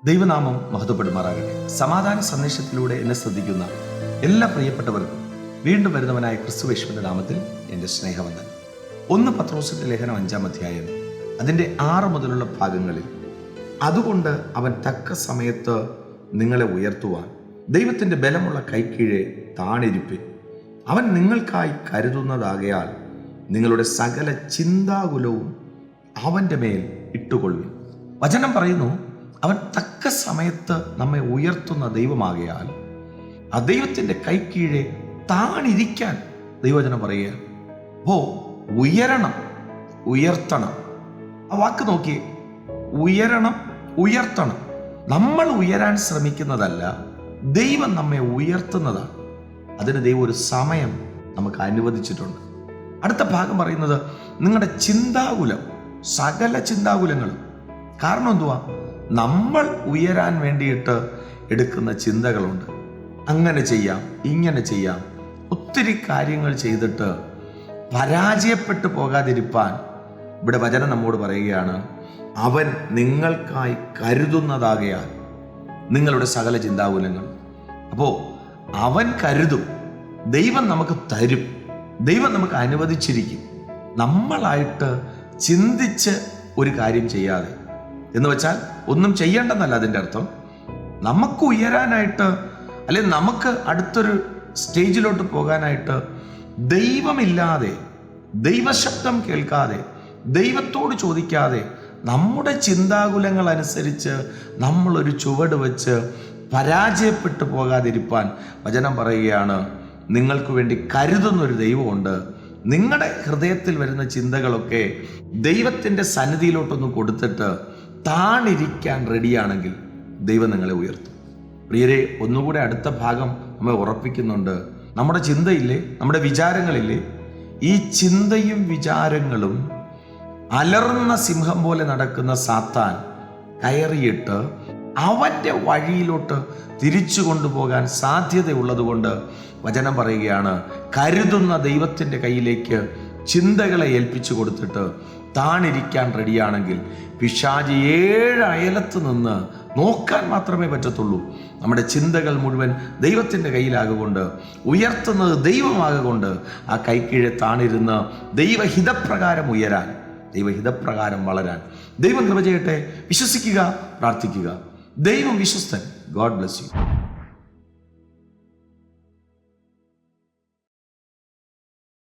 ദൈവനാമം മഹത്വപ്പെടുമാറാകട്ടെ. സമാധാന സന്ദേശത്തിലൂടെ എന്നെ ശ്രദ്ധിക്കുന്ന എല്ലാ പ്രിയപ്പെട്ടവർക്കും വീണ്ടും വരുന്നവനായ ക്രിസ്തുയേശുവിന്റെ നാമത്തിൽ എൻ്റെ സ്നേഹവന്ദനം. 1 പത്രോസിന്റെ ലേഖനം 5-ാം അധ്യായം അതിൻ്റെ 6 മുതലുള്ള ഭാഗങ്ങളിൽ, അതുകൊണ്ട് അവൻ തക്ക സമയത്ത് നിങ്ങളെ ഉയർത്തുവാൻ ദൈവത്തിൻ്റെ ബലമുള്ള കൈക്കീഴെ താണിരിപ്പിൻ. അവൻ നിങ്ങൾക്കായി കരുതുന്നതാകയാൽ നിങ്ങളുടെ സകല ചിന്താകുലവും അവൻ്റെ മേൽ ഇട്ടുകൊള്ളുവിൻ. വചനം പറയുന്നു, അവൻ തക്ക സമയത്ത് നമ്മെ ഉയർത്തുന്ന ദൈവമാകയാൽ ആ ദൈവത്തിൻ്റെ കൈക്കീഴെ താണിരിക്കാൻ ദൈവവചനം പറയുക. അപ്പോൾ ഉയരണം, ഉയർത്തണം. ആ വാക്ക് നോക്കി, ഉയരണം, ഉയർത്തണം. നമ്മൾ ഉയരാൻ ശ്രമിക്കുന്നതല്ല, ദൈവം നമ്മെ ഉയർത്തുന്നതാണ്. അതിന് ദൈവം ഒരു സമയം നമുക്ക് അനുവദിച്ചിട്ടുണ്ട്. അടുത്ത ഭാഗം പറയുന്നത്, നിങ്ങളുടെ ചിന്താകുലം, സകല ചിന്താകുലങ്ങളും. കാരണം എന്തുവാ? നമ്മൾ ഉയരാൻ വേണ്ടിയിട്ട് എടുക്കുന്ന ചിന്തകളുണ്ട്. അങ്ങനെ ചെയ്യാം, ഇങ്ങനെ ചെയ്യാം, ഒത്തിരി കാര്യങ്ങൾ ചെയ്തിട്ട് പരാജയപ്പെട്ടു പോകാതിരിപ്പാൻ ഇവിടെ വചനം നമ്മോട് പറയുകയാണ്, അവൻ നിങ്ങൾക്കായി കരുതുന്നതാകയാൽ നിങ്ങളുടെ സകല ചിന്താകുലങ്ങൾ. അപ്പോൾ അവൻ കരുതും, ദൈവം നമുക്ക് തരും, ദൈവം നമുക്ക് അനുവദിച്ചിരിക്കും. നമ്മളായിട്ട് ചിന്തിച്ച് ഒരു കാര്യം ചെയ്യാതെ, എന്ന് വെച്ചാൽ ഒന്നും ചെയ്യേണ്ടെന്നല്ല അതിൻ്റെ അർത്ഥം. നമുക്ക് ഉയരാനായിട്ട്, അല്ലെങ്കിൽ നമുക്ക് അടുത്തൊരു സ്റ്റേജിലോട്ട് പോകാനായിട്ട് ദൈവമില്ലാതെ, ദൈവശബ്ദം കേൾക്കാതെ, ദൈവത്തോട് ചോദിക്കാതെ, നമ്മുടെ ചിന്താകുലങ്ങൾ അനുസരിച്ച് നമ്മളൊരു ചുവട് വെച്ച് പരാജയപ്പെട്ടു പോകാതിരിപ്പാൻ വചനം പറയുകയാണ്, നിങ്ങൾക്ക് വേണ്ടി കരുതുന്നൊരു ദൈവമുണ്ട്. നിങ്ങളുടെ ഹൃദയത്തിൽ വരുന്ന ചിന്തകളൊക്കെ ദൈവത്തിൻ്റെ സന്നിധിയിലോട്ടൊന്ന് കൊടുത്തിട്ട് താണിരിക്കാൻ റെഡിയാണെങ്കിൽ ദൈവം നിങ്ങളെ ഉയർത്തും. പ്രിയരെ, ഒന്നുകൂടെ അടുത്ത ഭാഗം നമ്മെ ഉറപ്പിക്കുന്നുണ്ട്. നമ്മുടെ ചിന്തയില്ലേ, നമ്മുടെ വിചാരങ്ങളില്ലേ, ഈ ചിന്തയും വിചാരങ്ങളും അലറുന്ന സിംഹം പോലെ നടക്കുന്ന സാത്താൻ കയറിയിട്ട് അവൻ്റെ വഴിയിലോട്ട് തിരിച്ചു കൊണ്ടുപോകാൻ സാധ്യതയുള്ളത് കൊണ്ട് വചനം പറയുകയാണ്, കരുതുന്ന ദൈവത്തിൻ്റെ കയ്യിലേക്ക് ചിന്തകളെ ഏൽപ്പിച്ചു കൊടുത്തിട്ട് താണിരിക്കാൻ റെഡിയാണെങ്കിൽ പിശാചി 7 അയലത്ത് നിന്ന് നോക്കാൻ മാത്രമേ പറ്റത്തുള്ളൂ. നമ്മുടെ ചിന്തകൾ മുഴുവൻ ദൈവത്തിൻ്റെ കയ്യിലാകൊണ്ട്, ഉയർത്തുന്നത് ദൈവമാകൊണ്ട്, ആ കൈക്കീഴെ താണിരുന്ന് ദൈവഹിതപ്രകാരം ഉയരാൻ, ദൈവഹിതപ്രകാരം വളരാൻ ദൈവം കൃപ ചെയ്യട്ടെ. വിശ്വസിക്കുക, പ്രാർത്ഥിക്കുക. ദൈവം വിശ്വസ്തൻ. God bless U.